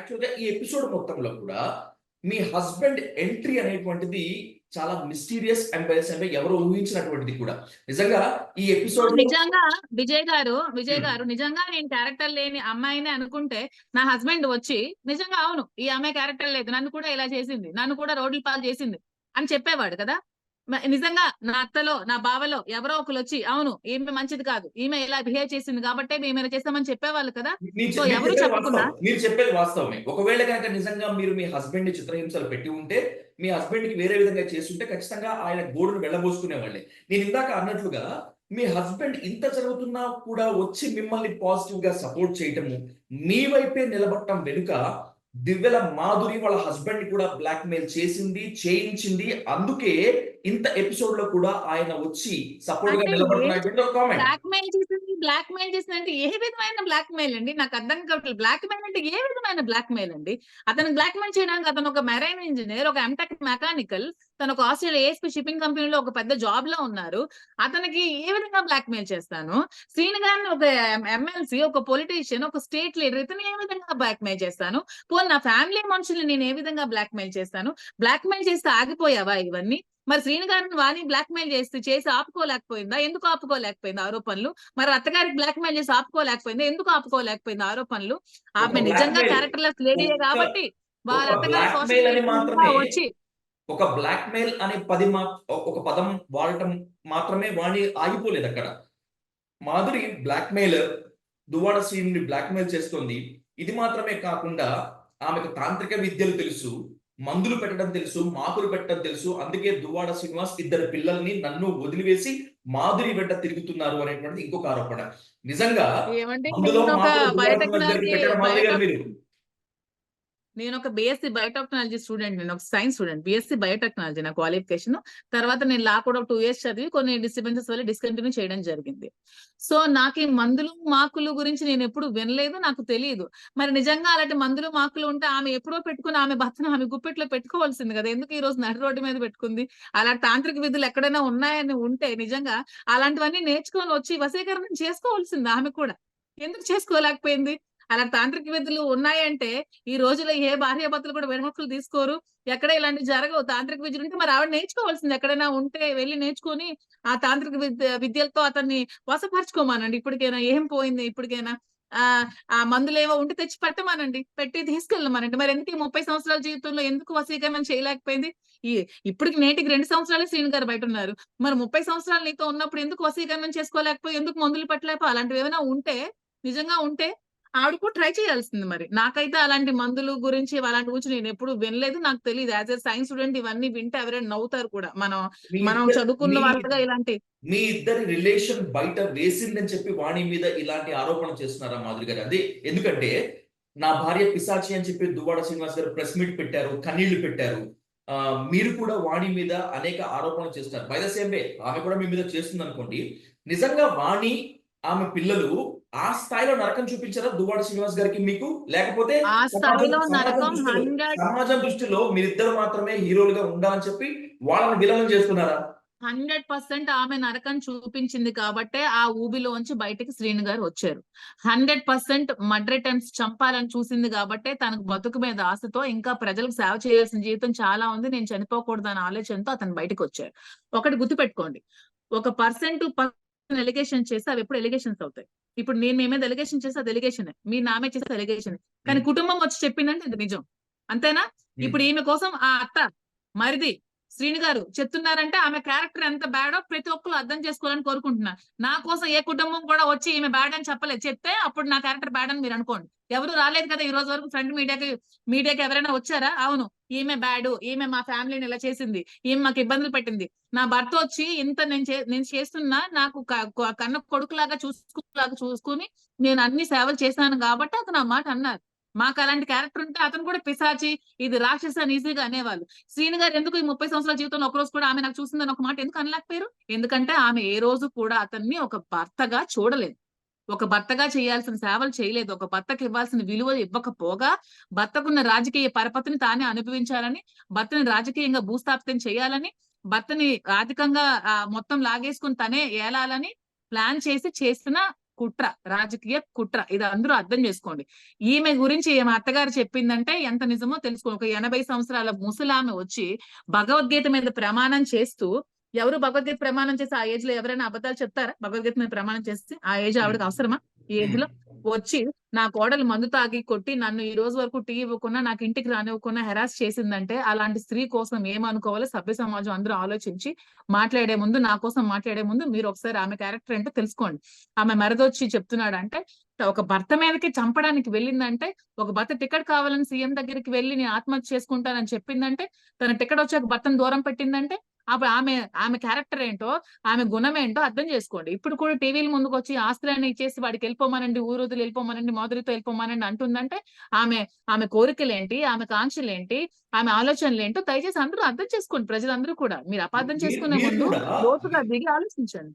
యాక్చువల్‌గా ఈ ఎపిసోడ్ మొత్తంలో కూడా మీ హస్బెండ్ ఎంట్రీ అనేటువంటిది చాలా mysterious and by the same time ఎవరు ఊహించినటువంటిది కూడా. నిజంగా ఈ ఎపిసోడ్‌లో నిజంగా విజయ్ హ్మ్. గారు నిజంగా నేను క్యారెక్టర్ లేని అమ్మాయిని అనుకుంటే నా హస్బెండ్ వచ్చి నిజంగా అవును ఈ అమ్మాయి క్యారెక్టర్ లేదు, నన్ను కూడా ఇలా చేసింది, నన్ను కూడా రోడ్ల పాలు చేసింది అని చెప్పేవాడు కదా. నిజంగా నా అత్తలో నా బావలో ఎవరో ఒకరు వచ్చి అవును ఈమె మంచిది కాదు, ఈమె ఇలా బిహేవ్ చేసింది కాబట్టే మేము ఇలా చేస్తామని చెప్పేవాళ్ళు కదా. సో మీరు ఎవరు చెప్పేది చెప్పకుండా వాస్తవం. మీరు చెప్పేది వాస్తవమే. ఒకవేళ గనక నిజంగా మీరు మీ హస్బెండ్‌ని చిత్రహింసలు పెట్టి ఉంటే, మీ హస్బెండ్‌కి వేరే విధంగా చేసుంటే ఖచ్చితంగా ఆయన గోడును వెళ్ళబోసుకునేవాళ్ళే. నేను ఇందాక అన్నట్లుగా మీ హస్బెండ్ ఇంత జరుగుతున్నా కూడా వచ్చి మిమ్మల్ని పాజిటివ్‌గా సపోర్ట్ చేయటము, మీ వైపే నిలబడటం వెనుక దివ్యల మాధురి వాళ్ళ హస్బెండ్‌ని కూడా బ్లాక్‌మెయిల్ చేసింది, చేయించింది. అందుకే ఇంత ఎపిసోడ్‌లో కూడా ఆయన వచ్చి సపోర్ట్‌గా అంటే ఏంటి నిలబడుతున్నటువంటి ఒక కామెంట్. బ్లాక్ మెయిల్ చేసింది అంటే ఏ విధమైన బ్లాక్ మెయిల్ అండి? నాకు అర్థం కావట్లేదు. బ్లాక్ మెయిల్ అంటే ఏ విధమైన బ్లాక్ మెయిల్ అండి? అతను బ్లాక్ మెయిల్ చేయడానికి అతను ఒక మెరైన్ ఇంజినీర్, ఒక ఎంటెక్ మెకానికల్. తను ఒక ఆస్ట్రేలియా ఏఎస్‌పీ షిప్పింగ్ కంపెనీలో ఒక పెద్ద జాబ్‌లో ఉన్నారు. అతనికి ఏ విధంగా బ్లాక్ మెయిల్ చేస్తాను? శ్రీను గారిని ఒక ఎమ్మెల్సీ, ఒక పొలిటీషియన్, ఒక స్టేట్ లీడర్ ఇతన్ని ఏ విధంగా బ్లాక్ మెయిల్ చేస్తాను? పోనీ నా ఫ్యామిలీ మనుషుల్ని నేను ఏ విధంగా బ్లాక్ మెయిల్ చేస్తాను? బ్లాక్ మెయిల్ చేస్తే ఆగిపోయావా ఇవన్నీ? మరి శ్రీను గారిని వాణి బ్లాక్‌మెయిల్ చేసి ఆపుకోలేకపోయిందా? ఎందుకు ఆపుకోలేకపోయింది ఆరోపణలు? మరి అత్తగారికి బ్లాక్‌మెయిల్ చేసి ఆపుకోలేకపోయిందా? ఎందుకు ఆపుకోలేకపోయింది ఆరోపణలు? ఒక ఆమె నిజంగా బ్లాక్‌మెయిల్ క్యారెక్టర్‌లెస్ లేడీయే ఒక్క కాబట్టి వాళ్ళ ఒక అత్తగారు సోషల్ బ్లాక్‌మెయిల్ అని మీడియా మీద మాత్రమే వచ్చి ఒక బ్లాక్‌మెయిల్ అనే పది మా ఒక పదం వాడటం మాత్రమే వాణి ఆగిపోలేదక్కడ. మాధురి బ్లాక్‌మెయిలర్, దువ్వాడ శ్రీనుని బ్లాక్‌మెయిల్ చేస్తోంది. ఇది మాత్రమే కాకుండా ఆమెకు తాంత్రిక విద్యలు తెలుసు. మందులు పెట్టడం తెలుసు. మాకులు పెట్టడం తెలుసు. అందుకే దువ్వాడ శ్రీనివాస్ ఇద్దరు పిల్లల్ని నన్ను వదిలివేసి మాధురి వెంట తిరుగుతున్నారు అనేటువంటిది ఇంకొక ఆరోపణ. నిజంగా ఏమండి మందులో నేనొక మాకులు దువ్వాడ శ్రీనివాస్ గారికి బయోటెక్నాలజీ పెట్టారా మాధురి బయోటెక్ గారు మీరు? నేనొక బీఎస్సీ బయోటెక్నాలజీ స్టూడెంట్. నేనొక సైన్స్ స్టూడెంట్. బీఎస్సీ బయోటెక్నాలజీ నా క్వాలిఫికేషన్. తర్వాత నేను లా కూడా 2 ఇయర్స్ చదివి కొన్ని డిస్టర్బెన్సెస్ వల్ల డిస్కంటిన్యూ చేయడం జరిగింది. సో, నాకీ మందులు, మాకులు గురించి నేనెప్పుడు వినలేదు. నాకు తెలీదు. మరి నిజంగా అలాంటి మందులు, మాకులు ఉంటే ఆమె ఎప్పుడో పెట్టుకుని ఆమె భర్తను ఆమె గుప్పెట్లో పెట్టుకోవాల్సింది గదా! ఎందుకు ఈ రోజు నడి రోడ్డు మీద పెట్టుకుంది? అలాంటి తాంత్రిక విధులు ఎక్కడైనా ఉన్నాయని ఉంటే నిజంగా అలాంటివన్నీ నేర్చుకొని వచ్చి వశీకరణం చేసుకోవాల్సింది ఆమె కూడా. ఎందుకు చేసుకోలేకపోయింది? అలాంటి తాంత్రిక విధులు ఉన్నాయంటే ఈ రోజుల్లో ఏ భార్యాభర్తలు కూడా విడాకులు తీసుకోరు. ఎక్కడ ఇలాంటివి జరగవు. తాంత్రిక విద్యలుంటే మరి ఆవిడ నేర్చుకోవాల్సింది. ఎక్కడైనా ఉంటే వెళ్లి నేర్చుకొని ఆ తాంత్రిక విద్యలతో అతన్ని వశపరచుకోమనండి. ఇప్పటికైనా ఏం పోయింది ఇప్పటికైనా. ఆహ్, ఆ మందులేవో ఉంటే తెచ్చి పెట్టమనండి. పెట్టి తీసుకెళ్ళమనండి. మరెందుకు ఈ 30 సంవత్సరాల జీవితంలో ఎందుకు వశీకరణం చేయలేకపోయింది? ఈ ఇప్పటికి నేటికి 2 సంవత్సరాలే శ్రీను గారు బయటున్నారు. మరి 30 సంవత్సరాలు నీతో ఉన్నప్పుడు ఎందుకు వశీకరణం చేసుకోలేకపోయావు? ఎందుకు మందులు పెట్టలేకపోయావు? అలాంటివేమైనా ఉంటే నిజంగా ఉంటే ఆవిడ కూడా ట్రై చేయాల్సింది మరి. నాకైతే అలాంటి మందులు గురించి, అలాంటి గురించి నేనెప్పుడు వినలేదు. నాకు తెలీదు. యాస్ ఎ సైన్స్ స్టూడెంట్ ఇవన్నీ వింటే ఎవరైనా నవ్వుతారు కూడా. మనం మీ మనం ఇద్దరి చదువుకున్న మీ వాళ్ళగా ఇలాంటి మీ ఇద్దరి రిలేషన్ బయట వేసిందని చెప్పి వాణి మీద ఇలాంటి ఆరోపణ చేస్తున్నారా మాధురి గారు? అదే ఎందుకంటే నా భార్య పిశాచి అని చెప్పి దువ్వాడ శ్రీనివాస్ గారు ప్రెస్ మీట్ పెట్టారు. కన్నీళ్లు పెట్టారు. మీరు కూడా వాణి మీద అనేక ఆరోపణలు చేస్తున్నారు. బై ద సేమ్ వే ఆమె కూడా మీ మీద చేస్తుందనుకోండి. నిజంగా వాణి, ఆమె పిల్లలు ఆ స్థాయిలో నరకం చూపించారా దువ్వాడ శ్రీనివాస్ గారికి మీకు? లేకపోతే ఆ సమాజం స్థాయిలో సమాజం నరకం దృష్టిలో 100 సమాజం దృష్టిలో మీరిద్దరు మాత్రమే హీరోలుగా ఉండాలని చెప్పి వాళ్ళని విలనం చేస్తున్నారా? 100% ఆమె నరకం చూపించింది కాబట్టే ఆ ఊబిలోంచి బయటికి శ్రీను గారు వచ్చారు. 100% మర్డర్ అటెంప్ట్స్ చంపాలని చూసింది కాబట్టే తనకు బతుకు మీద ఆశతో ఇంకా ప్రజలకు సేవ చేయాల్సిన జీవితం చాలా ఉంది. నేను చనిపోకూడదన్న ఆలోచనతో అతను బయటికొచ్చారు. ఒకటి గుర్తుపెట్టుకోండి. ఒక పర్సన్ టు పర్సన్ ఎలిగేషన్ చేస్తే అవెప్పుడు ఎలిగేషన్స్ అవుతాయి. ఇప్పుడు నేను మీ మీద ఎలిగేషన్ చేస్తే అది ఎలిగేషనే. మీరు నా మీద చేస్తే ఎలిగేషనే. కానీ హ్మ్. కుటుంబం వచ్చి చెప్పిందంటే అది నిజం. అంతేనా? హ్మ్. ఇప్పుడు ఈమె కోసం ఆ అత్త, మరిది శ్రీను గారు చెప్తున్నారంటే ఆమె క్యారెక్టర్ ఎంత బ్యాడో ప్రతి ఒక్కరు అర్థం చేసుకోవాలని కోరుకుంటున్నా. నా కోసం ఏ కుటుంబం కూడా వచ్చి ఈమె బ్యాడ్ అని చెప్పలేదు. చెప్తే అప్పుడు నా క్యారెక్టర్ బ్యాడ్ అని మీరు అనుకోండి. ఎవరు రాలేదు కదా! ఈ రోజు వరకు ఫ్రంట్ మీడియాకి ఎవరైనా వచ్చారా? అవును. ఈమె బ్యాడు. ఈమె మా ఫ్యామిలీని ఇలా చేసింది. ఈమె మాకు ఇబ్బందులు పెట్టింది. నా భర్త వచ్చి ఇంత నేను చేస్తున్నా నాకు కన్న కొడుకులాగా చూసుకొని నేను అన్ని సేవలు చేశాను కాబట్టి అతను ఆ మాట అన్నారు. మాకు అలాంటి క్యారెక్టర్ ఉంటే అతను కూడా పిశాచి, ఇది రాక్షసి అని ఈజీగా అనేవాళ్ళు. శ్రీను గారు ఎందుకు ఈ 30 సంవత్సరాల జీవితంలో ఒకరోజు కూడా ఆమె నాకు చూసిందని ఒక మాట ఎందుకు అనలేకపోయారు? ఎందుకంటే ఆమె ఏ రోజు కూడా అతన్ని ఒక భర్తగా చూడలేదు. ఒక భర్తగా చేయాల్సిన సేవలు చేయలేదు. ఒక భర్తకి ఇవ్వాల్సిన విలువ ఇవ్వకపోగా, భర్తకున్న రాజకీయ పరపతిని తానే అనుభవించాలని, భర్తని రాజకీయంగా భూస్థాపితం చేయాలని, భర్తని ఆర్థికంగా మొత్తం లాగేసుకొని తనే ఏలాలని ప్లాన్ చేసిన కుట్ర, రాజకీయ కుట్ర. ఇది అందరూ అర్థం చేసుకోండి. ఈమె గురించి ఈమె అత్తగారు చెప్పిందంటే ఎంత నిజమో తెలుసుకోండి. ఒక 80 సంవత్సరాల ముసలామె వచ్చి భగవద్గీత మీద ప్రమాణం చేస్తూ, ఎవరు భగవద్గీత ప్రమాణం చేసి ఆ ఏజ్ లో ఎవరైనా అబద్ధాలు చెప్తారా? భగవద్గీత మీద ప్రమాణం చేస్తే ఆ ఏజ్ ఆవిడకి అవసరమా? ఈ ఏజ్ లో వచ్చి నా కోడలు మందు తాగి కొట్టి నన్ను ఈ రోజు వరకు టీ ఇవ్వకుండా, నాకు ఇంటికి రానివ్వకుండా హెరాస్ చేసిందంటే అలాంటి స్త్రీ కోసం ఏమనుకోవాలో సభ్య సమాజం అందరూ ఆలోచించి మాట్లాడే ముందు, నా కోసం మాట్లాడే ముందు మీరు ఒకసారి ఆమె క్యారెక్టర్ ఏంటో తెలుసుకోండి. ఆమె మరదొచ్చి చెప్తున్నాడంటే ఒక భర్త మీదకి చంపడానికి వెళ్ళిందంటే, ఒక భర్త టికెట్ కావాలని సీఎం దగ్గరికి వెళ్ళి నేను ఆత్మహత్య చేసుకుంటానని చెప్పిందంటే, తన టికెట్ వచ్చాక భర్తను దూరం పెట్టిందంటే, అప్పుడు ఆమె ఆమె క్యారెక్టర్ ఏంటో, ఆమె గుణం ఏంటో అర్థం చేసుకోండి. ఇప్పుడు కూడా టీవీల ముందుకు వచ్చి ఆస్తులన్నీ ఇచ్చేసి వాడికి వెళ్ళిపోమానండి, ఊరుదులు వెళ్ళిపోమానండి, మోదరితో వెళ్ళిపోమానండి అంటుందంటే ఆమె ఆమె కోరికలేంటి, ఆమె కాంక్షలేంటి, ఆమె ఆలోచనలు ఏంటో దయచేసి అందరూ అర్థం చేసుకోండి. ప్రజలందరూ కూడా మీరు అపార్థం చేసుకునే మీరు ముందు కూడా లోతుగా దిగి ఆలోచించండి.